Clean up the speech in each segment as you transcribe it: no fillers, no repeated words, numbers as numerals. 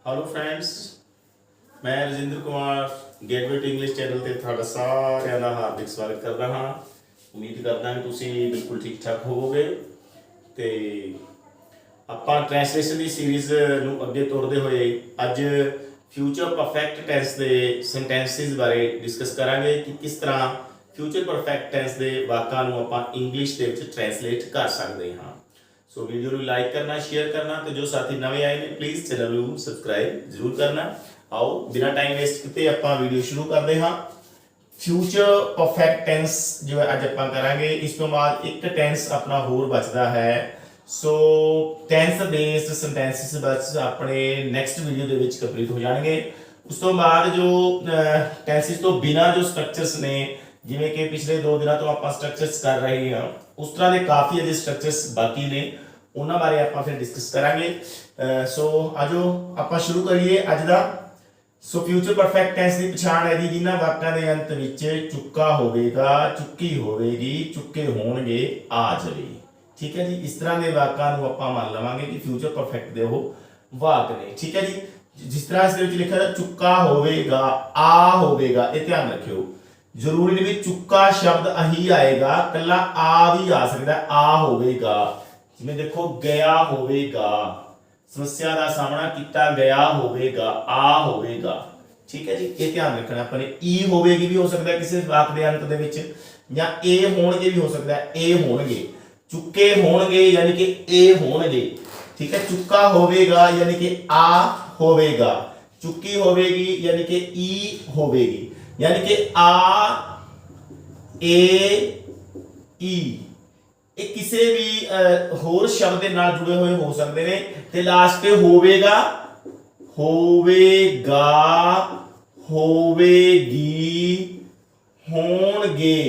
Hello friends, मैं Rajinder Kumar gateway to English channel ਤੇ ਤੁਹਾਡਾ ਸਾਰਿਆਂ ਦਾ ਹਾਰਦਿਕ ਸਵਾਗਤ ਕਰਦਾ ਹਾਂ। ਉਮੀਦ ਕਰਦਾ ਹਾਂ ਕਿ ਤੁਸੀਂ ਬਿਲਕੁਲ ਠੀਕ ਠਾਕ ਹੋਵੋਗੇ ਤੇ ਆਪਾਂ ਟ੍ਰਾਂਸਲੇਸ਼ਨ ਦੀ ਸੀਰੀਜ਼ ਨੂੰ ਅੱਗੇ ਤੋਰਦੇ ਹੋਏ ਅੱਜ ਫਿਊਚਰ ਪਰਫੈਕਟ ਟੈਂਸ ਦੇ ਸੈਂਟੈਂਸਸ ਬਾਰੇ ਡਿਸਕਸ ਕਰਾਂਗੇ ਕਿ ਕਿਸ ਤਰ੍ਹਾਂ ਫਿਊਚਰ ਪਰਫੈਕਟ ਟੈਂਸ ਦੇ ਵਾਕਾਂ ਨੂੰ ਆਪਾਂ ਇੰਗਲਿਸ਼ ਦੇ ਵਿੱਚ ਟ੍ਰਾਂਸਲੇਟ ਕਰ ਸਕਦੇ ਹਾਂ। सो वीडियो को लाइक करना, शेयर करना, तो जो साथी नवे आए ने प्लीज़ चैनल को सबसक्राइब जरूर करना। आओ बिना टाइम वेस्ट किए आप वीडियो शुरू करते हाँ। फ्यूचर परफेक्ट टेंस जो है अज आप करांगे। इस तो बाद एक टेंस अपना होर बचता है। सो टेंस बेस्ड सेंटेंसिस बस अपने नैक्सट वीडियो के कंप्लीट हो जाएंगे। उस तो बाद जो टेंसिस तो बिना जो स्ट्रक्चर्स ने जिमें कि पिछले 2 दिनों तो आप स्ट्रक्चर्स कर रहे हैं, उस तरह के काफ़ी अजे स्ट्रक्चर्स बाकी ने उन्होंने बारे आप फिर डिस्कस करांगे। सो आजो आप शुरू करिए अज का। सो फ्यूचर परफेक्ट टेंस की पछाण है जी जिन्होंने वाक्यों के अंत में चुका होगा, चुकी होगी, चुके होंगे, आ जाए। ठीक है जी, इस तरह के वाक्यों को आप मान लवेंगे कि फ्यूचर परफेक्ट के वो वाक ने। ठीक है जी, जिस तरह इस लिखा था चुका होगा, आ होगा, ये ध्यान रखियो। जरूरी नहीं भी चुका शब्द अही आएगा, कला आ भी आ सकता है, आ होगा। जिवें देखो गया होगा, समस्या का सामना किया गया होगा, आ होगा। ठीक है जी, ये ध्यान रखना अपने। ई होगी भी हो सकता है किसी वाक के अंत दे विच, या ए होणगे भी हो सकता है, ए होणगे। चुके होणगे यानी कि ए होणगे। ठीक है, चुका होगा यानी कि आ होगा, चुकी होगी यानी कि ई होगी, यानी कि आ ए ई ये किसी भी होर शब्द के नाल जुड़े हुए हो सकते हैं। ते लास्ट पे होवेगा, होवेगा, होवेगी, होणगे,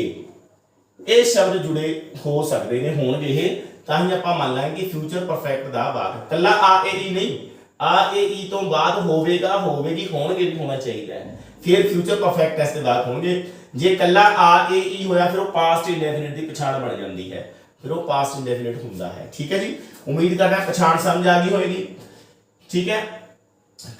ये शब्द जुड़े हो सकते हैं, होणगे ये तां ही आपां मान लांगे कि फ्यूचर परफेक्ट दा वाक। कल्ला आ ए ई नहीं, आ ए ई तो बाद होवेगा, होवेगी, होणगे भी होना चाहिए, फिर फ्यूचर परफेक्ट टेंस के वाक होंगे। जे कल्ला आ ए ई होया फिर वो पास्ट इंडेफिनिट की पछाण बन जाती है, फिर वो पास्ट इंडेफिनिट होता है। ठीक है जी, उम्मीद करना पछाण समझ आ गई होगी। ठीक है,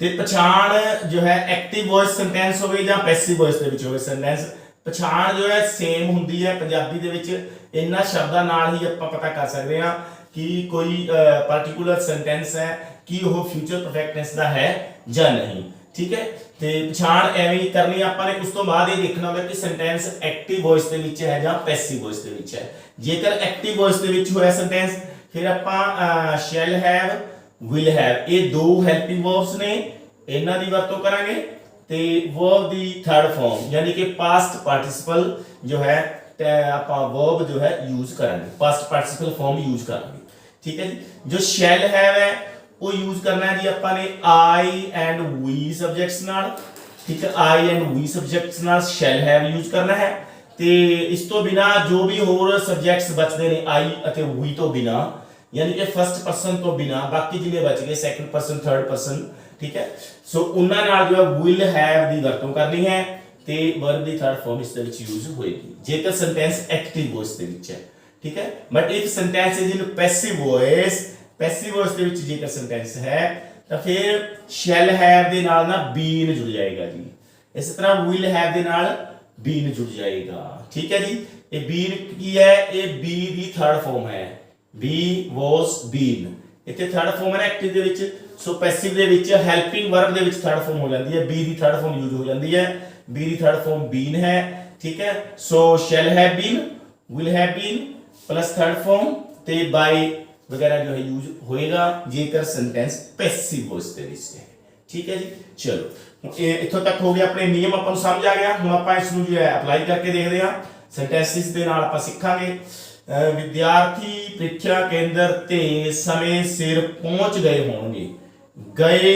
ते पछाण जो है एक्टिव वॉइस सेंटेंस होवे या पैसिव वॉइस दे विच होवे सेंटेंस, पछाण जो है सेम हुंदी है। पंजाबी दे विच इन्हां शब्दां नाल ही आपां पता कर सकते हैं कि कोई पार्टिकुलर सेंटेंस है कि वो फ्यूचर परफेक्ट टेंस दा है या नहीं। ठीक है, ते पछाण एवें ही करनी आपां ने। उस तो बाद ये देखना होगा कि सेंटेंस एक्टिव वॉइस दे विच है या पैसिव वॉइस दे विच है। जेकर एक्टिव वॉइस दे विच होया सेंटेंस फिर आपां शैल हैव, विल हैव, ये दो हेल्पिंग वर्ब्स ने, इन्हां दी वरतों करांगे। ते वर्ब दी थर्ड फॉर्म यानी कि पास्ट पार्टिसिपल जो है आपां वर्ब जो है यूज करांगे, पास्ट पार्टिसिपल फॉर्म यूज करांगे। ठीक है जी, जो शैल हैव है वो यूज करना है जी आपां ने आई एंड वी सब्जेक्ट्स नाल। ठीक है, आई एंड वी सब्जेक्ट्स नाल शैल हैव यूज करना है। ते इस तो बिना जो भी होर सब्जेक्ट्स बचते ने आई अते वी तो बिना, यानी कि फर्स्ट पर्सन तो बिना बाकी जिन्हें बच गए सेकंड पर्सन, थर्ड पर्सन। ठीक है, सो उन्हां नाल जो है विल हैव दी वरतों करनी है ते वर्ब दी थर्ड फॉर्म इस दे विच यूज होएगी जेकर सेंटेंस एक्टिव वॉइस दे विच है। ठीक है, but if sentence is in passive voice, passive voice दे विच जेकर सेंटेंस है तो फिर शैल हैव दे नाल ना बीन जुड़ जाएगा जी। इस तरह विल हैव दे नाल बीन जुड़ जाएगा। ठीक है जी, ये बीन की है, ये बी दी थर्ड फॉर्म है, बी वाज बीन। इत्थे थर्ड फॉर्म है एक्टिव दे विच, सो पैसिव दे विच हेल्पिंग वर्ब दे विच थर्ड फॉर्म हो जाती है, बी दी थर्ड फॉर्म यूज हो जाती है, बी दी थर्ड फॉर्म बीन है। ठीक है, so shall have been, will have been plus third form ते बाय वगैरह जो है यूज होएगा जेकर सेंटेंस पैसिव वॉइस दे विच है। ठीक है जी, चलो इत्थों तक हो गया, अपने नियम अपन समझ आ गया। हुण आपां इस नूं जो है अप्लाई करके देखदे हां। सेंटेंसिस दे नाल आपां सिखांगे। विद्यार्थी ਪ੍ਰੀਖਿਆ ਕੇਂਦਰ ਤੇ ਸਮੇਂ ਸਿਰ ਪਹੁੰਚ ਗਏ ਹੋਣਗੇ, ਗਏ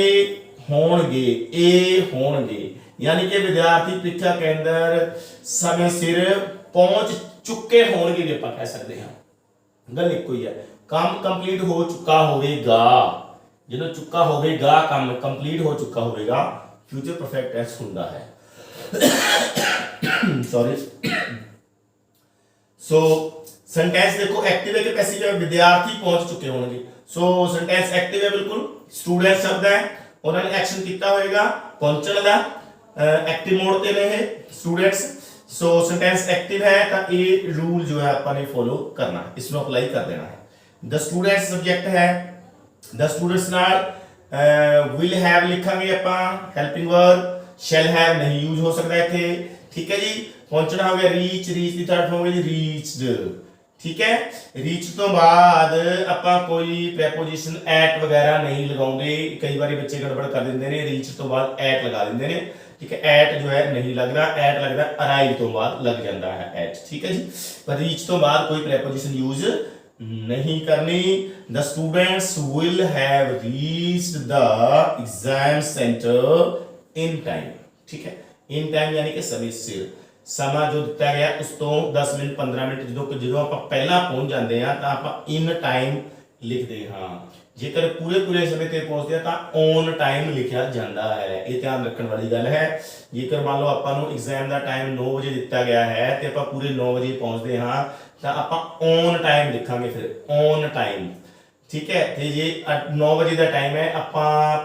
ਹੋਣਗੇ, ਇਹ ਹੋਣਗੇ, यानी कि विद्यार्थी ਪ੍ਰੀਖਿਆ ਕੇਂਦਰ समय सिर पहुंच चुके होणगे भी आपां कह सकते हैं। गल इक्को ही है, काम कंप्लीट हो चुका होगा, जो चुका होगा काम कंप्लीट हो चुका होगा फ्यूचर परफेक्ट टेंस हुंदा है। सॉरी। सो सेंटेंस देखो एक्टिव है कि पैसिव है, विद्यार्थी पहुंच चुके होंगे। सो सेंटेंस एक्टिव है बिल्कुल, स्टूडेंट शब्द है, उन्होंने एक्शन किया होएगा पहुंचने का, एक्टिव मोड ते ने स्टूडेंट्स। सो सेंटेंस एक्टिव है तो ये रूल जो है अपन ने फॉलो करना है, इसमें अप्लाई कर देना है। द स्टूडेंट्स सब्जेक्ट है, द स्टूडेंट्स नाल विल हैव लिखांगे अपन, हेल्पिंग वर्ब, शैल हैव नहीं यूज हो सकता इथे, ठीक है जी। पहुंचना हो गया रीच, रीच की थर्ड फॉर्म है रीच्ड, ठीक है। रीच तो बाद ਆਪਾਂ कोई प्रेपोजिशन एट वगैरह नहीं लगाਉਂਦੇ, कई बार बच्चे गड़बड़ कर देंगे ने, रीच तो बाद एट लगा देंगे ने, ठीक है। एट जो है नहीं लग रहा, एट लग रहा अराइव तो बाद लग जाता है एट, ठीक है जी। पर रीच तो बाद कोई प्रेपोजिशन यूज नहीं करनी। The students will have reached the exam centre in time, ठीक है। इन टाइम यानी कि समय सिर, समा जो दिता गया उस तो 10 मिनट 15 मिनट जो आप पहला पहुंच जाते हैं तो आप इन टाइम लिखते हाँ। जेकर पूरे पूरे समय ते पहुंचते हैं तो ऑन टाइम लिखा जाता है, ये ध्यान रखने वाली गल है। जेकर मान लो आपको एग्जाम का टाइम 9 बजे दिता गया है तो आप पूरे 9 बजे पहुंचते हाँ तो आप ऑन टाइम लिखांगे, फिर ऑन टाइम, ठीक है। तो जे 9 बजे का टाइम है, आप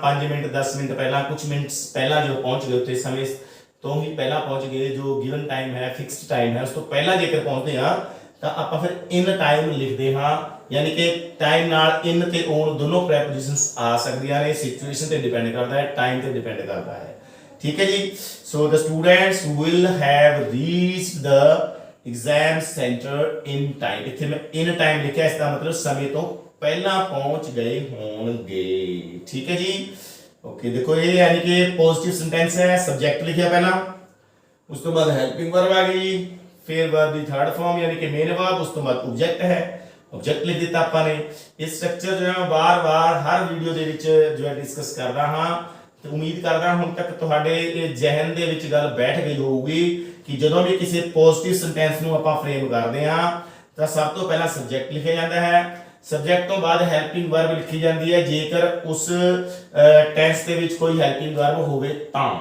5 मिनट 10 मिनट पहला, कुछ मिनट पहला जो पहुंच गए उत्थे समय तो ही पहला पहुंच गए, जो गिवन टाइम है फिक्स्ड टाइम है उस तो पहला जेकर पहुंचते हैं तो आप फिर इन टाइम लिखते हाँ। यानी कि टाइम नाल इन ते ऑन दोनों प्रेपोजिशंस आ सकदियां ने, सिचुएशन ते डिपेंड करता है, टाइम ते डिपेंड करता है, ठीक है जी। So the students will have reached the exam centre in time, इत्थे मैं इन टाइम लिखा, इसका मतलब समय तो पहला पहुंच गए होंगे, ठीक है जी। ओके देखो ये यानी कि पॉजिटिव सेंटेंस है, सब्जेक्ट लिखा पहला, उस तो बाद हेल्पिंग वर्ब आ गई, फिर वर्ब दी थर्ड फॉर्म यानी कि मेन वर्ब, उस तो बाद ऑब्जेक्ट है, ऑब्जेक्ट लिख दिता आपने। इस स्ट्रक्चर जो है बार बार हर वीडियो दे विच जो है डिस्कस करदा हां ते उम्मीद करदा हुण तक तुहाडे जहन दे विच गल बैठ गई होगी कि जदों भी किसी पॉजिटिव सेंटेंस नूं आपां फ्रेम करदे हां तां सब तो पहला सब्जेक्ट लिखिया जांदा है, सब्जेक्ट तो बाद हेल्पिंग वर्ब लिखी जाती है, जेकर उस टेंस के विच कोई हेल्पिंग वर्ब होवे तां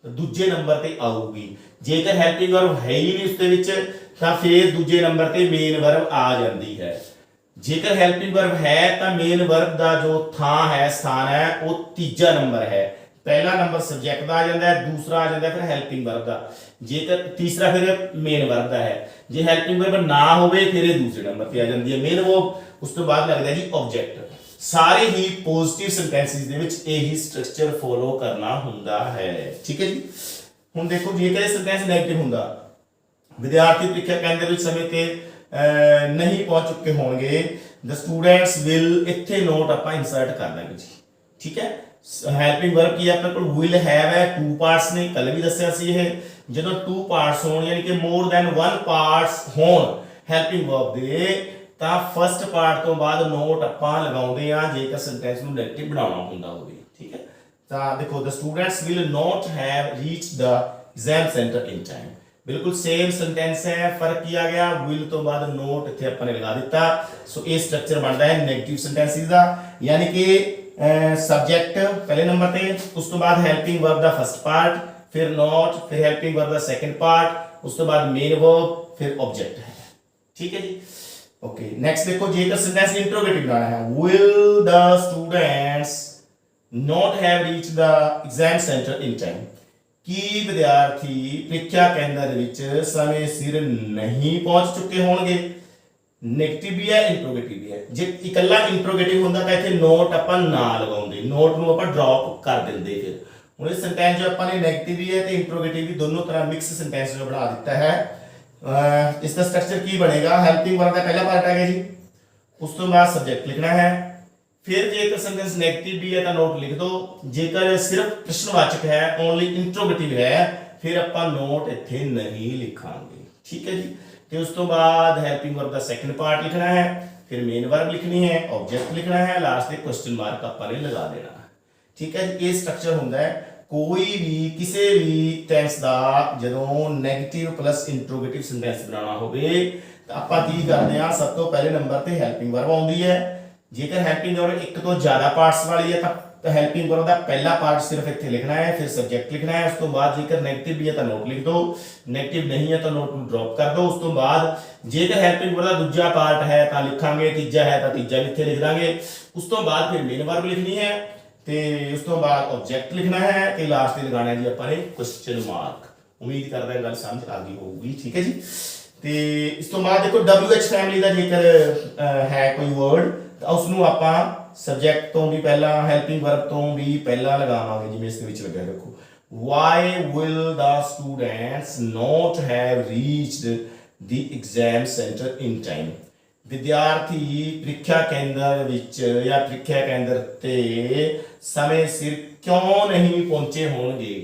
दूजे नंबर ते आऊगी, जेकर हेल्पिंग वर्ब है ही नहीं उसके विच तां फिर दूजे नंबर ते मेन वर्ब आ जाती है। जेकर हेल्पिंग वर्ब है तां मेन वर्ब दा जो थां है स्थान है वो तीजा नंबर है, पहला नंबर सब्जेक्ट दा आ जाता है, दूसरा आ जाता है फिर हेल्पिंग वर्ब दा, जेकर तीसरा फिर मेन वर्ब दा है। जे हेल्पिंग वर्ब ना होवे फिर ये दूसरे नंबर पे आ जाती है मेन वर्ब, उस तो बाद लगता है जी ऑब्जेक्ट। सारे ही पॉजिटिव सेंटेंसेस दे विच यही स्ट्रक्चर फॉलो करना हुंदा है, ठीक है जी। हुण देखो जेकर सेंटेंस नेगेटिव हुंदा, विद्यार्थी प्रीखिया केंद्र विच समय ते नहीं पहुंच चुके होंगे, द स्टूडेंट्स विल इत्थे नोट आपां इंसर्ट कर देंगे जी, ठीक है। हेल्पिंग वर्ब की अपने को विल हैव है, टू पार्ट्स ने कल भी दस्सिया सी ये, जदों टू पार्ट्स होण यानी कि मोर दैन वन पार्ट्स होण हेल्पिंग वर्ब दे ਤਾਂ फर्स्ट पार्ट तो बाद नोट ਆਪਾਂ ਲਗਾਉਂਦੇ ਆ ਜੇਕਰ ਸੈਂਟੈਂਸ ਨੂੰ ਨੈਗੇਟਿਵ ਬਣਾਉਣਾ ਹੁੰਦਾ ਹੋਵੇ, ਠੀਕ ਹੈ। ਤਾਂ ਦੇਖੋ the students will not have reached the exam centre in time, बिल्कुल सेम सेंटेंस है, फर्क किया गया, विल तो बाद नोट ਇੱਥੇ ਆਪਾਂ ਨੇ ਲਗਾ ਦਿੱਤਾ। ਸੋ ਇਹ ਸਟਰਕਚਰ ਬਣਦਾ ਹੈ ਨੈਗੇਟਿਵ ਸੈਂਟੈਂਸਿਸ ਦਾ, ਯਾਨੀ ਕਿ ਸਬਜੈਕਟ ਪਹਿਲੇ ਨੰਬਰ ਤੇ, ਉਸ ਤੋਂ ਬਾਅਦ ਹੈਲਪਿੰਗ ਵਰਬ ਦਾ ਫਸਟ ਪਾर्ट, फिर नॉट, फिर हेल्पिंग वर्ब ਦਾ सेकंड पार्ट, ਉਸ ਤੋਂ ਬਾਅਦ ਮੇਨ वर्ब, फिर ऑब्जेक्ट है, ठीक है जी। ओके नेक्स्ट देखो जेकर सेंटेंस इंट्रोगेटिव बनाना है, will the students not have reached the exam center in time, की विद्यार्थी ਪ੍ਰੀਖਿਆ ਕੇਂਦਰ ਵਿੱਚ ਸਮੇਂ ਸਿਰ ਨਹੀਂ ਪਹੁੰਚ ਚੁੱਕੇ ਹੋਣਗੇ। ਨੈਗੇਟਿਵ ਵੀ ਹੈ ਇੰਟਰੋਗੇਟਿਵ ਵੀ ਹੈ, ਜੇ ਇਕੱਲਾ ਇੰਟਰੋਗੇਟਿਵ ਹੁੰਦਾ ਤਾਂ ਇੱਥੇ ਨੋਟ ਆਪਾਂ ਨਾ ਲਗਾਉਂਦੇ, ਨੋਟ ਨੂੰ ਆਪਾਂ ਡ੍ਰੌਪ ਕਰ ਦਿੰਦੇ। ਫਿਰ ਹੁਣ ਇਹ ਸੈਂਟੈਂਸ ਜੋ ਆਪਾਂ ਨੇ ਨੈਗੇਟਿਵ ਵੀ ਹੈ ਤੇ ਇੰਟਰੋਗੇਟਿਵ ਵੀ ਦੋਨੋਂ ਤਰ੍ਹਾਂ ਮਿਕਸ ਸੈਂਟੈਂਸ ਜੋ ਬਣਾ ਦਿੱਤਾ है। इसका स्ट्रक्चर की बनेगा, हेल्पिंग वर्ब का पहला पार्ट आ गया जी, उस तो बाद सब्जेक्ट लिखना है, फिर जेकर सेंटेंस नेगेटिव भी है तो नोट लिख दो, जेकर सिर्फ प्रश्नवाचक है ओनली इंट्रोगेटिव है फिर ਆਪਾਂ नोट ਇੱਥੇ नहीं लिखांगे, ठीक है जी। ਤੇ ਉਸ ਤੋਂ ਬਾਅਦ हेल्पिंग वर्ब का सेकंड पार्ट लिखना है, फिर मेन वर्ब लिखनी है, ऑब्जेक्ट लिखना है, लास्ट ਤੇ क्वेश्चन मार्क ਆਪਾਂ ਨੇ लगा देना, ठीक है जी। ਇਹ स्ट्रक्चर ਹੁੰਦਾ है कोई भी किसी भी टेंस का जदों नैगेटिव प्लस इंट्रोगेटिव सेंटेंस बनाना होवे तो आपां की करदे हां, सब तो पहले नंबर ते हेल्पिंग वर्ब आउंदी है। जेकर हेल्पिंग वर्ब एक तो ज़्यादा पार्ट्स वाली है तो हेल्पिंग वर्ब का पहला पार्ट सिर्फ इत्थे लिखना है, फिर सब्जेक्ट लिखना है, उस तो बाद जेकर नेगेटिव भी है तो नोट लिख दो, नेगेटिव नहीं है तो नोट को ड्रॉप कर दो। उस तो बाद जेकर हेल्पिंग वर्ब का दूजा पार्ट है तो लिखांगे, तीजा है तो तीजा इत्थे लिख देंगे। उस तो बाद फिर मेन वर्ब लिखनी है ਤੇ ਉਸ ਤੋਂ ਬਾਅਦ ਆਬਜੈਕਟ ਲਿਖਣਾ ਹੈ ਤੇ ਲਾਸਟ ਤੇ ਲਗਾਣਾ ਹੈ ਜੀ ਆਪਾਂ ਨੇ ਕੁਐਸਚਨ ਮਾਰਕ। ਉਮੀਦ ਕਰਦਾ ਹਾਂ ਗੱਲ ਸਮਝ ਆ ਗਈ ਹੋਊਗੀ, ਠੀਕ ਹੈ ਜੀ। ਤੇ ਇਸ ਤੋਂ ਬਾਅਦ ਦੇਖੋ WH ਫੈਮਿਲੀ ਦਾ ਜੇਕਰ ਹੈ ਕੋਈ ਵਰਡ ਤਾਂ ਉਸ ਨੂੰ ਆਪਾਂ ਸਬਜੈਕਟ ਤੋਂ ਵੀ ਪਹਿਲਾਂ ਹੈਲਪਿੰਗ ਵਰਬ ਤੋਂ ਵੀ ਪਹਿਲਾਂ ਲਗਾਵਾਂਗੇ, ਜਿਵੇਂ ਇਸ ਦੇ ਵਿੱਚ ਲੱਗਿਆ ਦੇਖੋ why will the students not have reached the exam center in time। ਵਿਦਿਆਰਥੀ ਪ੍ਰੀਖਿਆ ਕੇਂਦਰ ਵਿੱਚ ਜਾਂ ਪ੍ਰੀਖਿਆ ਕੇਂਦਰ ਤੇ ਸਮੇਂ ਸਿਰ ਕਿਉਂ ਨਹੀਂ ਪਹੁੰਚੇ ਹੋਣਗੇ,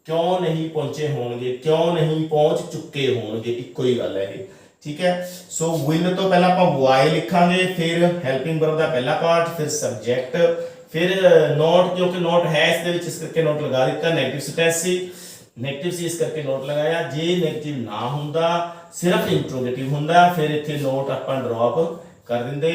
ਕਿਉਂ ਨਹੀਂ ਪਹੁੰਚੇ ਹੋਣਗੇ, ਕਿਉਂ ਨਹੀਂ ਪਹੁੰਚ ਚੁੱਕੇ ਹੋਣਗੇ, ਇੱਕੋ ਹੀ ਗੱਲ ਹੈ ਇਹ, ਠੀਕ ਹੈ। ਸੋ ਵਿਲ ਤੋਂ ਪਹਿਲਾਂ ਆਪਾਂ ਵਾਈ ਲਿਖਾਂਗੇ, ਫਿਰ ਹੈਲਪਿੰਗ ਵਰਬ ਦਾ ਪਹਿਲਾ ਪਾਰਟ, ਫਿਰ ਸਬਜੈਕਟ, ਫਿਰ ਨੋਟ, ਕਿਉਂਕਿ ਨੋਟ ਹੈ ਇਸ ਦੇ ਵਿੱਚ ਇਸ ਕਰਕੇ ਨੋਟ ਲਗਾ ਦਿੱਤਾ। ਨੈਗੇਟਿਵ ਸਟੈਂਸ ਸੀ, ਨੈਗੇਟਿਵ ਸੀ ਇਸ ਕਰਕੇ ਨੋਟ ਲਗਾਇਆ। ਜੇ ਨੈਗੇਟਿਵ ਨਾ ਹੁੰਦਾ ਸਿਰਫ ਇੰਟਰੋਗੇਟਿਵ ਹੁੰਦਾ ਫਿਰ ਇੱਥੇ ਨੋਟ ਆਪਾਂ ਡ੍ਰੌਪ ਕਰ ਦਿੰਦੇ,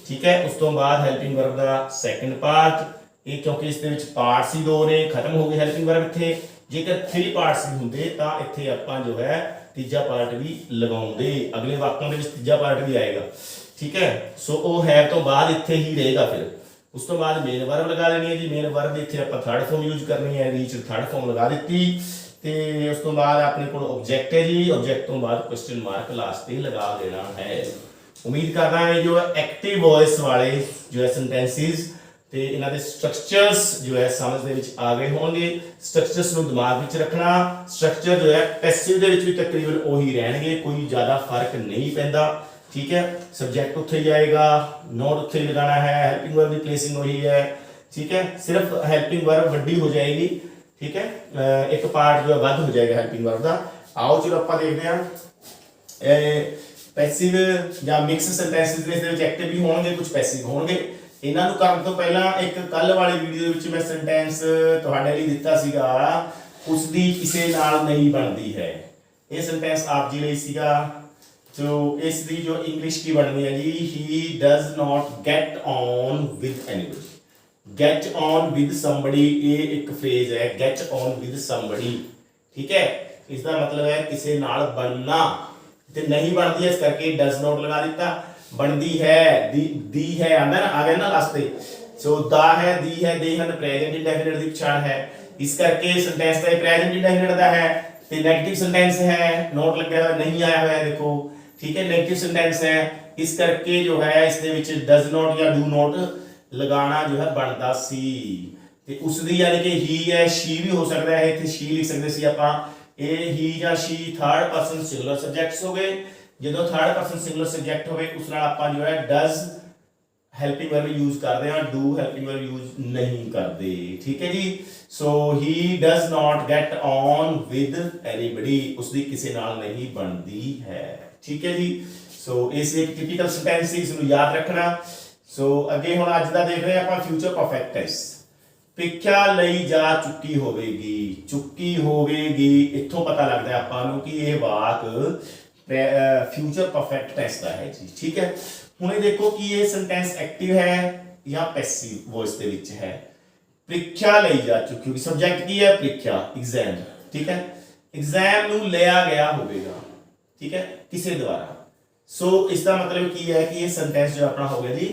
ਠੀਕ ਹੈ। ਉਸ ਤੋਂ ਬਾਅਦ ਹੈਲਪਿੰਗ ਵਰਬ ਦਾ ਸੈਕੰਡ ਪਾਰਟ, ਇਹ ਕਿਉਂਕਿ ਇਸ ਦੇ ਵਿੱਚ ਪਾਰਟ ਸੀ ਦੋ ਨੇ, ਖਤਮ ਹੋ ਗਏ ਹੈਲਪਿੰਗ ਵਰਬ ਇੱਥੇ। ਜੇਕਰ 3 ਪਾਰਟਸ ਵੀ ਹੁੰਦੇ ਤਾਂ ਇੱਥੇ ਆਪਾਂ ਜੋ ਹੈ ਤੀਜਾ ਪਾਰਟ ਵੀ ਲਗਾਉਂਦੇ, ਅਗਲੇ ਵਾਕਾਂ ਦੇ ਵਿੱਚ ਤੀਜਾ ਪਾਰਟ ਵੀ ਆਏਗਾ, ਠੀਕ ਹੈ। ਸੋ ਉਹ ਹੈ ਤੋਂ ਬਾਅਦ ਇੱਥੇ ਹੀ ਰਹੇਗਾ। ਫਿਰ ਉਸ ਤੋਂ ਬਾਅਦ ਮੇਨ ਵਰਬ ਲਗਾ ਲੈਣੀ ਹੈ ਜੀ। ਮੇਨ ਵਰਬ ਇੱਥੇ ਆਪਾਂ ਥਰਡ ਫਾਰਮ ਯੂਜ਼ ਕਰਨੀ ਹੈ, ਰੀਚ ਥਰਡ ਫਾਰਮ ਲਗਾ ਦਿੱਤੀ। ਤੇ ਉਸ ਤੋਂ ਬਾਅਦ ਆਪਣੇ ਕੋਲ ਆਬਜੈਕਟ ਹੈ ਜੀ, ਆਬਜੈਕਟ ਤੋਂ ਬਾਅਦ ਕੁਐਸਚਨ ਮਾਰਕ ਲਾਸਟ ਤੇ ਲਗਾ ਦੇਣਾ ਹੈ। ਉਮੀਦ ਕਰਦਾ ਹਾਂ ਜੋ ਐਕਟਿਵ ਵੌਇਸ ਵਾਲੇ ਜੋ ਹੈ ਸੈਂਟੈਂਸਿਸ ਤੇ ਇਹਨਾਂ ਦੇ ਸਟਰਕਚਰਸ ਜੋ ਹੈ ਸਮਝ ਦੇ ਵਿੱਚ ਆ ਗਏ ਹੋਣਗੇ। ਸਟਰਕਚਰਸ ਨੂੰ ਦਿਮਾਗ ਵਿੱਚ ਰੱਖਣਾ। ਸਟਰਕਚਰ ਜੋ ਹੈ ਪੈਸਿਵ ਦੇ ਵਿੱਚ ਵੀ ਤਕਰੀਬਨ ਉਹੀ ਰਹਿਣਗੇ, ਕੋਈ ਜ਼ਿਆਦਾ ਫਰਕ ਨਹੀਂ ਪੈਂਦਾ, ਠੀਕ ਹੈ। ਸਬਜੈਕਟ ਉੱਥੇ ਹੀ ਆਏਗਾ, ਨੋਟ ਉੱਥੇ ਹੀ ਲਗਾਣਾ ਹੈ, ਹੈਲਪਿੰਗ ਵਰਬ ਦੀ ਪਲੇਸਿੰਗ ਉਹੀ ਹੈ, ਠੀਕ ਹੈ। ਸਿਰਫ ਹੈਲਪਿੰਗ ਵਰਬ ਵੱਡੀ ਹੋ ਜਾਏਗੀ, ਠੀਕ ਹੈ, ਇੱਕ ਪਾਰਟ ਜੋ ਹੈ ਵੱਧ ਹੋ ਜਾਏਗਾ ਹੈਲਪਿੰਗ ਵਰਬ ਦਾ। ਆਓ ਚਲੋ ਆਪਾਂ ਦੇਖਦੇ ਹਾਂ ਪੈਸਿਵ ਜਾਂ ਮਿਕਸ ਸੈਂਟੈਂਸਿਸ ਦੇ ਵਿੱਚ ਐਕਟਿਵ ਵੀ ਹੋਣਗੇ, ਕੁਝ ਪੈਸਿਵ ਹੋਣਗੇ। ਇਹਨਾਂ ਨੂੰ ਕਰਨ ਤੋਂ ਪਹਿਲਾਂ ਇੱਕ ਕੱਲ ਵਾਲੀ ਵੀਡੀਓ ਦੇ ਵਿੱਚ ਮੈਂ ਸੈਂਟੈਂਸ ਤੁਹਾਡੇ ਲਈ ਦਿੱਤਾ ਸੀਗਾ, ਉਸ ਦੀ ਕਿਸੇ ਨਾਲ ਨਹੀਂ ਬਣਦੀ ਹੈ। ਇਹ ਸੈਂਟੈਂਸ ਆਪ ਜੀ ਲਈ ਸੀਗਾ। ਜੋ ਇਸ ਦੀ ਜੋ ਇੰਗਲਿਸ਼ ਕੀ ਬਣਨੀ ਹੈ ਜੀ, he does not get on with anybody। get on with somebody ਇਹ ਇੱਕ ਫਰੇਜ਼ ਹੈ, get on with somebody, ਠੀਕ ਹੈ। ਇਸ ਦਾ ਮਤਲਬ ਹੈ ਕਿਸੇ ਨਾਲ ਬਣਨਾ, ਤੇ ਨਹੀਂ ਬਣਦੀ ਇਸ ਕਰਕੇ does not ਲਗਾ ਦਿੱਤਾ। ਬਣਦੀ ਹੈ, ਦੀ ਹੈ ਆਂਦਾ ਨਾ, ਆ ਗਿਆ ਨਾ ਲਾਸਟ ਤੇ। ਸੋ ਦਾ ਹੈ, ਦੀ ਹੈ, ਦੇ ਹਨ, ਪ੍ਰੈਜ਼ੈਂਟ ਇੰਡੈਫਿਨਿਟ ਦੀ ਪਛਾਣ ਹੈ, ਇਸ ਕਰਕੇ ਸੈਂਟੈਂਸ ਦਾ ਪ੍ਰੈਜ਼ੈਂਟ ਇੰਡੈਫਿਨਿਟ ਦਾ ਹੈ। ਤੇ ਨੈਗੇਟਿਵ ਸੈਂਟੈਂਸ ਹੈ, ਨੋਟ ਲੱਗਿਆ ਹੋਇਆ ਨਹੀਂ ਆਇਆ ਹੋਇਆ ਦੇਖੋ, ठीक है। नेगेटिव सेंटेंस है, इस करके जो है इस दे विच डज नॉट या डू नॉट लगाना जो है बनता सी। ते उस दी यानी कि ही है, शी भी हो सकता है, इत्थे शी लिख सकते सी आपां। ए ही या she third person singular subjects हो गए। जदों थर्ड पर्सन सिंगुलर सब्जेक्ट होवे उस नाल आपां जो है डज हेल्पिंग वर्ब यूज करते हैं, डू हेल्पिंग वर्ब यूज नहीं करते, ठीक है जी। So he does not get on with anybody, उसदी किसी नाल नहीं बनती है, ठीक है जी। सो इस एक टिपिकल सेंटेंस ਸੀ, ਇਸ ਨੂੰ ਯਾਦ ਰੱਖਣਾ। ਸੋ ਅੱਗੇ ਹੁਣ ਅੱਜ ਦਾ ਦੇਖ ਰਹੇ ਆਪਾਂ ਫਿਊਚਰ ਪਰਫੈਕਟ ਟੈਂਸ। ਪ੍ਰੀਖਿਆ ਲਈ ਜਾ ਚੁੱਕੀ ਹੋਵੇਗੀ, ਚੁੱਕੀ ਹੋਵੇਗੀ, ਇੱਥੋਂ ਪਤਾ ਲੱਗਦਾ ਆਪਾਂ ਨੂੰ ਕਿ ਇਹ ਵਾਕ ਫਿਊਚਰ ਪਰਫੈਕਟ ਟੈਂਸ ਦਾ ਹੈ ਜੀ, ਠੀਕ ਹੈ। ਹੁਣ ਇਹ ਦੇਖੋ ਕਿ ਇਹ ਸੈਂਟੈਂਸ ਐਕਟਿਵ ਹੈ ਜਾਂ ਪੈਸਿਵ ਵੌਇਸ ਦੇ ਵਿੱਚ ਹੈ। ਪ੍ਰੀਖਿਆ ਲਈ ਜਾ ਚੁੱਕੀ ਹੋਵੇਗੀ, ਸਬਜੈਕਟ ਕੀ ਹੈ, ਪ੍ਰੀਖਿਆ, ਐਗਜ਼ਾਮ, ਠੀਕ ਹੈ। ਐਗਜ਼ਾਮ ਨੂੰ ਲਿਆ ਗਿਆ ਹੋਵੇਗਾ, ठीक है, किसे द्वारा। सो इसका मतलब की है कि ये सेंटेंस जो अपना हो गया जी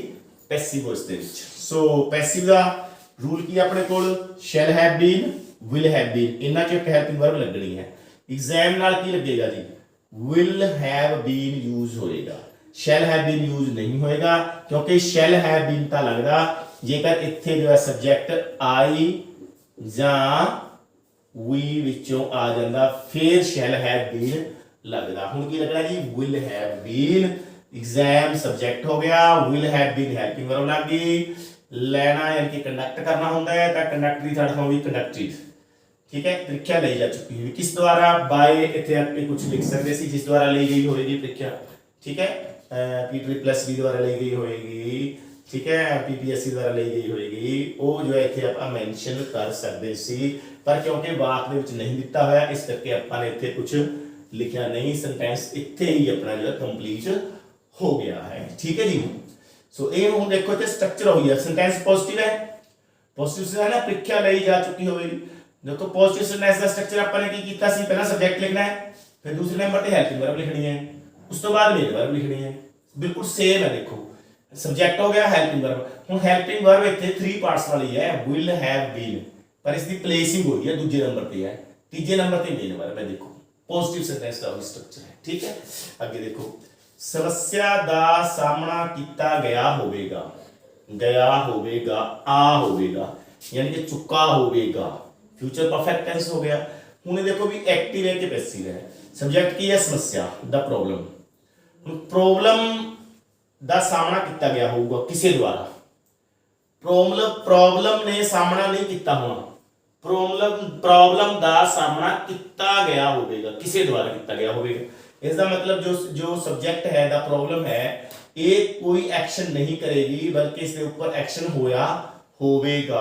पैसिव वॉइस दे विच। सो पैसिव दा रूल की अपने कोल shall have been, will have been, इन्हां चों एक हेल्पिंग वर्ब लगनी है। एग्जाम नाल की लगेगा जी, विल हैव बीन यूज होएगा, शैल हैव बीन यूज नहीं होएगा, क्योंकि शैल हैव बीन ता लगदा जेकर इत्थे जो है सब्जेक्ट आई जां वी विचों आ जांदा फिर शैल हैव बीन लगदा। हुण की लगना जी, will have been, exam subject हो गया, will have been helping verb लग गई। लेना यानी कि कंडक्ट करना होता है, तो कंडक्ट की थर्ड फॉर्म भी कंडक्टेड, ठीक है। प्रीख्या ली जा चुकी है, किस द्वारा, बाय इत्थे आपके कुछ लिख सकते सी, जिस द्वारा ली गई होगी प्रीख्या, ठीक है। P+B द्वारा ली गई होगी, ठीक है, PPSC द्वारा ली गई होगी, वो जो है इत्थे आप मेंशन कर सकते सी, पर क्योंकि वाक दे विच नहीं दिता होया इस करके आपां ने इत्थे कुछ लिखा नहीं। सेंटेंस इत्थे ही अपना जो कंप्लीट हो गया है, ठीक है जी। सो ये हुण देखो इत्थे स्ट्रक्चर हो गया, सेंटेंस पॉजिटिव है, पॉजिटिव से है ना, प्रीख्या लई जा चुकी होगी। देखो पॉजिटिव सेंटेंस का स्ट्रक्चर अपन ने की कीता सी, पहला सब्जेक्ट लिखना है, फिर दूसरे नंबर पे हेल्पिंग वर्ब लिखनी है, उस तो बाद मेन वर्ब लिखनी है, बिल्कुल सेम है। देखो ਸਬਜੈਕਟ ਹੋ ਗਿਆ ਹੈਲਪਿੰਗ ਵਰਬ। ਹੁਣ ਹੈਲਪਿੰਗ ਵਰਬ ਇੱਥੇ 3 ਪਾਰਟਸ ਵਾਲੀ ਹੈ, ਵਿਲ ਹੈਵ ਬੀਨ, ਪਰ ਇਸ ਦੀ ਪਲੇਸਿੰਗ ਹੋਈ ਹੈ ਦੂਜੇ ਨੰਬਰ ਤੇ ਹੈ, ਤੀਜੇ ਨੰਬਰ ਤੇ ਮੇਨ ਵਰਬ ਹੈ। ਦੇਖੋ ਪੋਜ਼ਿਟਿਵ ਸੈਂਟੈਂਸ ਦਾ ਸਟਰਕਚਰ ਹੈ, ਠੀਕ ਹੈ। ਅੱਗੇ ਦੇਖੋ, ਸਮੱਸਿਆ ਦਾ ਸਾਹਮਣਾ ਕੀਤਾ ਗਿਆ ਹੋਵੇਗਾ, ਗਿਆ ਹੋਵੇਗਾ, ਆ ਹੋਵੇਗਾ, यानी कि चुका होवेगा, फ्यूचर परफेक्ट टेंस हो गया। हुण देखो भी एक्टिव है कि पैसिव है, सब्जेक्ट की है समस्या, द प्रॉब्लम। हुण प्रॉब्लम दा सामना किया गया होगा किसे द्वारा, प्रॉब्लम ने सामना नहीं किया होना, प्रॉब्लम दा सामना किया गया होगा, किसे द्वारा किया गया होगा। इसका मतलब जो सब्जेक्ट है द प्रॉब्लम है, ये कोई एक्शन नहीं करेगी बल्कि इसके ऊपर एक्शन होया होवेगा।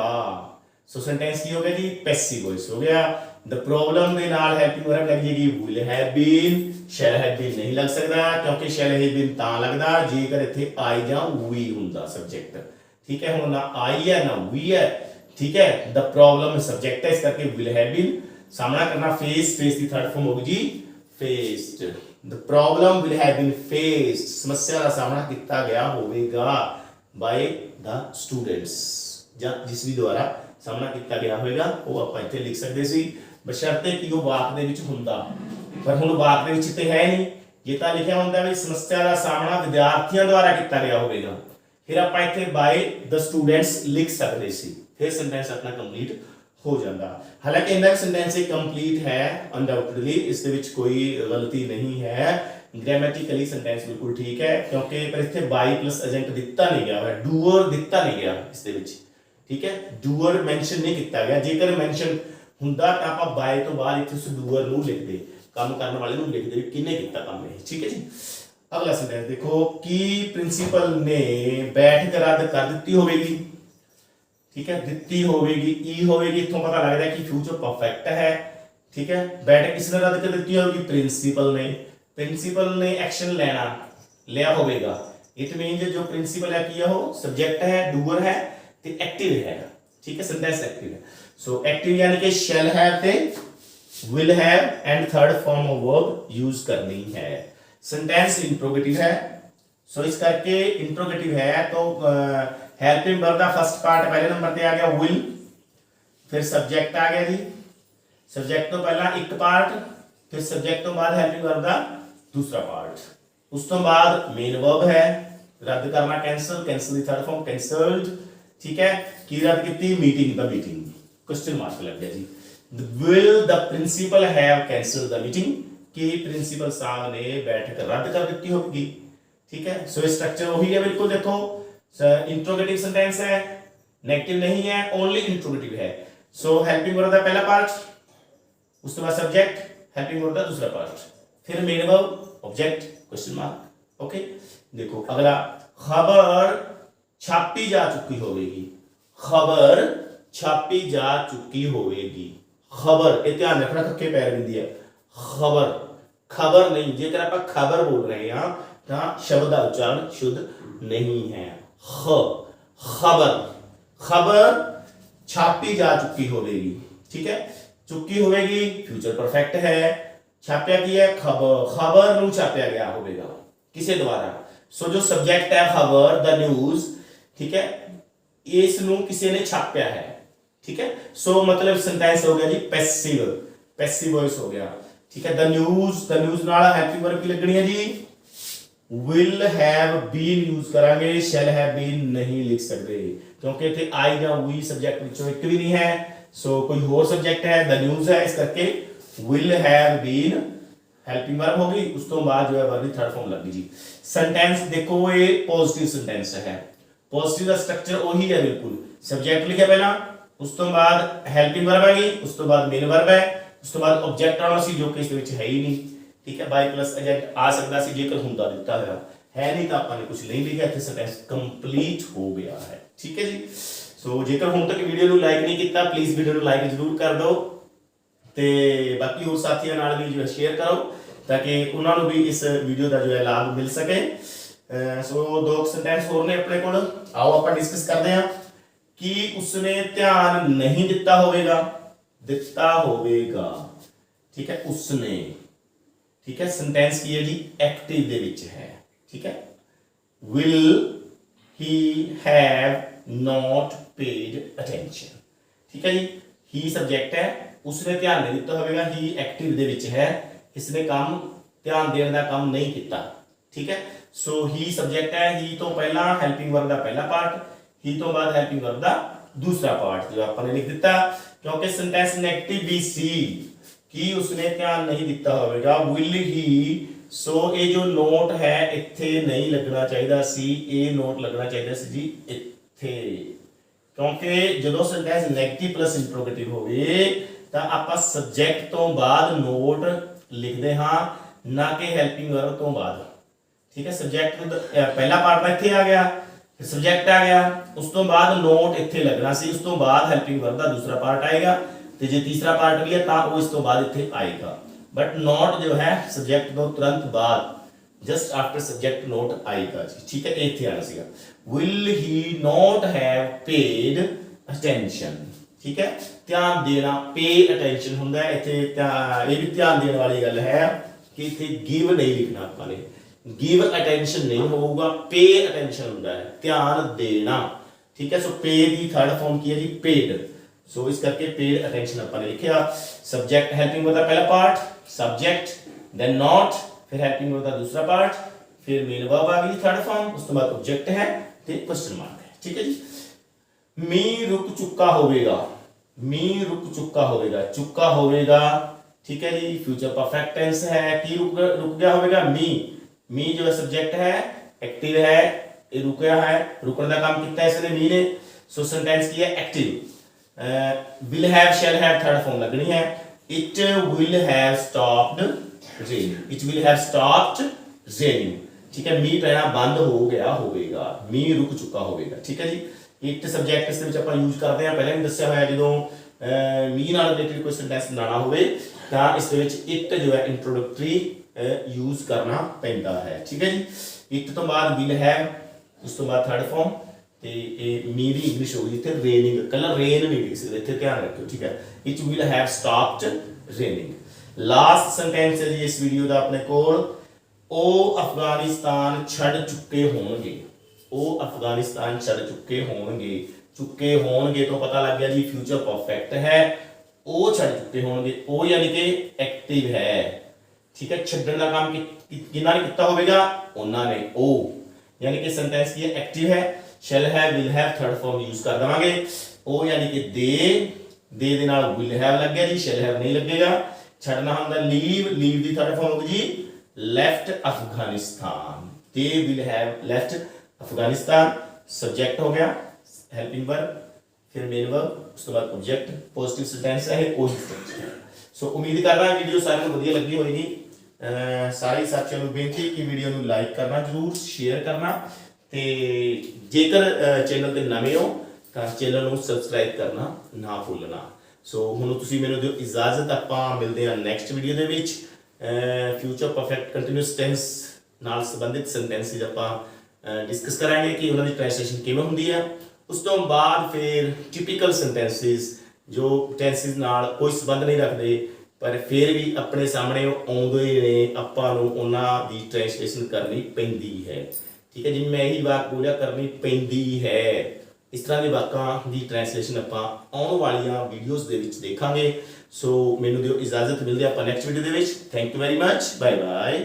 सो सेंटेंस की हो गया जी, पैसिव वॉइस हो गया। द प्रॉब्लम ਦੇ ਨਾਲ ਹੈਲਪਿੰਗ ਵਰਬ ਲੱਗ ਜਾਏਗੀ will have been, shall have been ਨਹੀਂ ਲੱਗ ਸਕਦਾ ਕਿਉਂਕਿ shall have been ਤਾਂ ਲੱਗਦਾ ਜੇਕਰ ਇੱਥੇ I ਜਾਂ we ਹੁੰਦਾ ਸਬਜੈਕਟ, ਠੀਕ ਹੈ। ਹੁਣ ਨਾ I ਹੈ ਨਾ we ਹੈ, ਠੀਕ ਹੈ। द प्रॉब्लम सब्जेक्ट है, इस करके will have been सामना करना फेस, फेस की थर्ड फॉर्म होगी जी faced। The problem will have been faced, समस्या ਦਾ ਸਾਹਮਣਾ ਕੀਤਾ ਗਿਆ ਹੋਵੇਗਾ by the students, ਜਾਂ ਜਿਸ ਵੀ ਦੁਆਰਾ ਸਾਹਮਣਾ ਕੀਤਾ ਗਿਆ ਹੋਵੇਗਾ ਉਹ ਆਪਾਂ ਇੱਥੇ ਲਿਖ ਸਕਦੇ ਸੀ, ਬਸ਼ਰਤੇ ਕਿ ਉਹ ਵਾਕ ਦੇ ਵਿੱਚ ਹੁੰਦਾ। ਪਰ ਹੁਣ ਵਾਕ ਦੇ ਵਿੱਚ ਤੇ ਹੈ ਨਹੀਂ, ਜੇ ਤਾਂ ਲਿਖਿਆ ਹੁੰਦਾ ਵੀ ਸਮੱਸਿਆ ਦਾ ਸਾਹਮਣਾ ਵਿਦਿਆਰਥੀਆਂ ਦੁਆਰਾ ਕੀਤਾ ਗਿਆ ਹੋਵੇਗਾ, ਫਿਰ ਆਪਾਂ ਇੱਥੇ ਬਾਈ ਦ ਸਟੂਡੈਂਟਸ ਲਿਖ ਸਕਦੇ ਸੀ, ਫਿਰ ਸੈਂਟੈਂਸ ਆਪਣਾ ਕੰਪਲੀਟ ਹੋ ਜਾਂਦਾ। ਹਾਲਾਂਕਿ ਇਹਨਾਂ ਸੈਂਟੈਂਸ ਇਹ ਕੰਪਲੀਟ ਹੈ ਅਨਡਾਊਟਡਲੀ, ਇਸ ਦੇ ਵਿੱਚ ਕੋਈ ਗਲਤੀ ਨਹੀਂ ਹੈ, ग्रामेटिकली सेंटेंस बिल्कुल ठीक है, क्योंकि पर इत्थे बाई प्लस एजेंट दिता नहीं गया है, डूअर दिता नहीं गया इस दे विच, ठीक है। डूअर मेंशन नहीं किया गया, जेकर मेंशन हुंदा तां आपां बाय तो बाद इत्थे उस डूअर नूं लिख दे, काम करने वाले नूं लिख दे किने कीता काम ये, ठीक है जी। अगला सेंटेंस देखो, कि प्रिंसीपल ने बैठक रद्द कर दी होगी, ठीक है, दिती होगी, ई होगी, इत्थों पता लगता है कि फ्यूचर परफेक्ट है, ठीक है। बैठक किसने रद्द कर दी होगी, प्रिंसीपल ने, प्रिंसिपल ने एक्शन लेना लिया होगा, इट मीन जो प्रिंसिपल है किया हो सब्जेक्ट है, डूअर है ते एक्टिव है, ठीक है। सेंटेंस एक्टिव है, सो एक्टिव यानी कि शैल हैव ते will have and third form of verb use करनी है। सेंटेंस इंट्रोगेटिव है, सो इस करके इंट्रोगेटिव है तो हेल्पिंग वर्ब दा फर्स्ट पार्ट पहले नंबर पे आ गया विल, फिर सब्जेक्ट आ गया जी, सब्जेक्ट तो पहला एक पार्ट, फिर सब्जेक्ट तो बाद हेल्पिंग वर्ब दा दूसरा पार्ट, उस तो बाद मेन वर्ब है, रद्द करना कैंसल, कैंसल दी थर्ड फॉर्म कैंसल्ड, ठीक है। की रद्द की meeting, the meeting, question mark लग गया जी। Will the principal have cancelled the meeting, कि प्रिंसिपल साहब ने बैठक रद्द कर दी होगी, ठीक है। सो स्ट्रक्चर वही है बिल्कुल, देखो इंट्रोगेटिव सेंटेंस है, नेगेटिव नहीं है, ओनली इंट्रोगेटिव है। सो हेल्पिंग वर्ब दा पहला पार्ट, उसके बाद सब्जेक्ट, हेल्पिंग वर्ब दा दूसरा पार्ट, फिर main verb, object, question mark, okay. देखो अगला, खबर छापी जा चुकी होगी, खबर छापी जा चुकी होगी, खबर ये ध्यान रखना, कक्के पैर बिंदी है, खबर, खबर नहीं, जेकर आप खबर बोल रहे हैं तो शब्द का उच्चारण शुद्ध नहीं है, खबर, खबर छापी जा चुकी होगी, ठीक है। चुकी होगी फ्यूचर परफेक्ट है, छापया की है खबर, खबर नूं छापया गया होगा किसे द्वारा, सो जो सब्जेक्ट है खबर द न्यूज, ठीक है, इस नूं किसी ने छापया है, ठीक है। सो मतलब सेंटेंस हो गया जी पैसिव, पैसिव वॉइस हो गया, ठीक है। द न्यूज नाल हेल्पिंग वर्ब की लगनी है जी, विल हैव बीन यूज करांगे, शैल हैव बीन नहीं लिख सकते क्योंकि इत्थे आई जां वी सब्जेक्ट विचों एक भी नहीं है, सो कोई होर सब्जेक्ट है, द न्यूज है, इस करके will have been helping verb होगी, उस तो बाद जो है वर्ब की थर्ड फॉर्म लगी जी। सेंटेंस देखो ये पॉजिटिव सेंटेंस है, पॉजिटिव का स्ट्रक्चर वही है बिल्कुल, सब्जेक्ट लिखा पहला, उस तो बाद हेल्पिंग वर्ब आएगी, उस तो बाद मेन वर्ब है, उस तो बाद ऑब्जेक्ट आना सी जो कि इस विच है ही नहीं, ठीक है। बाय प्लस एजेंट आ सकता सी जेकर हुंदा दिता है नहीं तो आपने कुछ नहीं लिखा, इत्थे सेंटेंस कंप्लीट हो गया है, ठीक है जी। सो जेकर हुण तक वीडियो नूं लाइक नहीं किया प्लीज वीडियो नूं लाइक जरूर कर दो, ਤੇ ਬਾਕੀ ਹੋਰ ਸਾਥੀਆਂ ਨਾਲ ਵੀ ਜੋ ਸ਼ੇਅਰ ਕਰੋ ਤਾਂ ਕਿ ਉਹਨਾਂ ਨੂੰ ਵੀ ਇਸ ਵੀਡੀਓ ਦਾ ਜੋ ਹੈ ਲਾਭ ਮਿਲ ਸਕੇ। ਸੋ ਦੋ ਸੈਂਟੈਂਸ ਹੋਰ ਨੇ ਆਪਣੇ ਕੋਲ, ਆਓ ਆਪਾਂ ਡਿਸਕਸ ਕਰਦੇ ਹਾਂ। ਕਿ ਉਸਨੇ ਧਿਆਨ ਨਹੀਂ ਦਿੱਤਾ ਹੋਵੇਗਾ, ਦਿੱਤਾ ਹੋਵੇਗਾ, ਠੀਕ ਹੈ, ਉਸਨੇ, ਠੀਕ ਹੈ। ਸੈਂਟੈਂਸ ਕੀ ਹੈ ਜੀ, ਐਕਟਿਵ ਦੇ ਵਿੱਚ ਹੈ, ਠੀਕ ਹੈ। Will he have not paid attention। ठीक है जी, he सब्जेक्ट है, उसने ध्यान नहीं दिता होगा, he एक्टिव दे विच है, इसने काम ध्यान देने का काम नहीं किया। ठीक है, सो he सब्जेक्ट है, he तो पहला हेल्पिंग वर्ब का पहला पार्ट, he तो बाद हेल्पिंग वर्ब का दूसरा पार्ट जो आपने लिख दिता, क्योंकि सेंटेंस नेगेटिव भी सी कि उसने ध्यान नहीं दिता होगा, विल ही। सो ये जो नोट है इत्थे नहीं लगना चाहिए सी, ये नोट लगना चाहिए सी जी इत्थे, क्योंकि जो सेंटेंस नेगेटिव प्लस इंट्रोगेटिव होवे तां आपां सब्जेक्ट तो बाद नोट लिखते हाँ, ना कि हेल्पिंग वर्ब तो बाद। ठीक है, सब्जेक्ट पहला पार्ट इत्थे आ गया, सब्जेक्ट आ गया, उस तो बाद नोट इत्थे लगना सी, उस तो बाद हेल्पिंग वर्ब का दूसरा पार्ट आएगा, तो जो तीसरा पार्ट भी है तो वो इस तो बाद इत्थे आएगा। बट नोट जो है सब्जेक्ट तो तुरंत बाद, जस्ट आफ्टर सब्जेक्ट नोट आएगा जी। ठीक है, इत्थे आना सीगा, will he not have paid attention. ठीक है, ध्यान देना, पे अटेंशन हुंदा है इत्थे, ये भी ध्यान देने वाली गल है कि इत्थे गिव नहीं लिखना आपने, गिव अटेंशन नहीं होगा, पे अटेंशन होता है, ध्यान देना। ठीक है, सो पे की थर्ड फॉर्म की है जी पेड, सो इस करके पेड अटेंशन अपन ने लिखा। सब्जेक्ट हेल्पिंग वर्ब का पहला पार्ट, सब्जेक्ट देन नॉट, फिर हेल्पिंग वर्ब का दूसरा पार्ट, फिर मेन वर्ब आ गई थर्ड फॉर्म, उस तो बाद ऑब्जेक्ट है ते क्वेश्चन मार्क है। ठीक है जी, मी रुक चुका होवेगा, मी रुक चुका होवेगा, चुका होवेगा। ठीक है जी, फ्यूचर परफेक्ट टेंस है कि रुक गया होवेगा, मी जो है सब्जेक्ट है, एक्टिव है, ये रुक गया है, रुकने का काम कितना है इसने मी ने, सो सेंटेंस की है active. Will have shall have third form लगनी है, it will have stopped raining, it will have stopped raining. ठीक है, मी पहना बंद हो गया होवेगा, मी रुक चुका होवेगा। ठीक है जी, इट सब्जेक्ट इस विच आपां यूज करते हैं, पहले भी दस्सिया होया जदों मी नाल रिलेटेड कोई सेंटेंस बनाना होवे तां इस दे विच इट जो है इंट्रोडक्टरी यूज करना पैंदा है। ठीक है जी, इट तो बाद विल हैव, उस तो बाद थर्ड फॉर्म, ते ये मी दी इंग्लिश हो गई इत्थे रेनिंग, कलर रेन नहीं लिख सकते इत्थे, ध्यान रखियो। ठीक है, it will have stopped raining. Last sentence है जी इस वीडियो दा अपने कोल, ओ अफगानिस्तान छड़ चुके होणगे, ओ अफगानिस्तान छड़ चुके होणगे, चुके होणगे तो पता लग गया जी फ्यूचर परफेक्ट है, ओ छड़ चुके होणगे, ओ यानी कि एक्टिव है। ठीक है, छड्डण दा काम किन्ना ने किता होवेगा, उन्हां ने, ओ यानी कि सेंटेंस की एक्टिव है, shall have will have third form use कर देवांगे, ओ यानी कि दे नाल विल हैव लग गया जी, शैल हैव नहीं लगेगा। छड़ना हुंदा लीव, लीव दी थर्ड फॉर्म होगी जी left Afghanistan, they will have left Afghanistan, subject हो गया, हेल्पिंग वर्ब, फिर मेन वर्ब, उसके बाद ऑब्जेक्ट, पॉजिटिव सेंटेंस है कोई। सो उम्मीद कर रहा वीडियो सारे को बढ़िया लगी होगी। सारे साथियों को बेनती कि वीडियो को लाइक करना जरूर, शेयर करना, ते जेकर चैनल ते नवे हो तो चैनल को सबसक्राइब करना ना भूलना। सो हुण तुसीं मैनूं दिओ इजाजत, आपां मिलदे हां नैक्सट वीडियो दे विच फ्यूचर परफेक्ट कंटीन्यूअस टेंस नाल संबंधित सेंटेंसेस आपां डिस्कस करांगे कि उन्हां दी ट्रांसलेशन किवें हुंदी है। उस तो बाद फिर टिपिकल सेंटेंसेस जो टेंसेस नाल कोई संबंध नहीं रखते पर फिर भी अपने सामने आउंदे ने, आपां नूं उन्हां दी ट्रांसलेशन करनी पैंदी है। ठीक है, जिवें मैं यही वाक बोलिया करनी पैंदी है, इस तरह के वाकों की ट्रांसलेशन आपां आउण वालियां वीडियोज़ दे विच देखांगे। सो मैनूं दिओ इजाजत, मिलदे आपां नैक्सट वीडियो दे विच। Thank you very much, bye bye.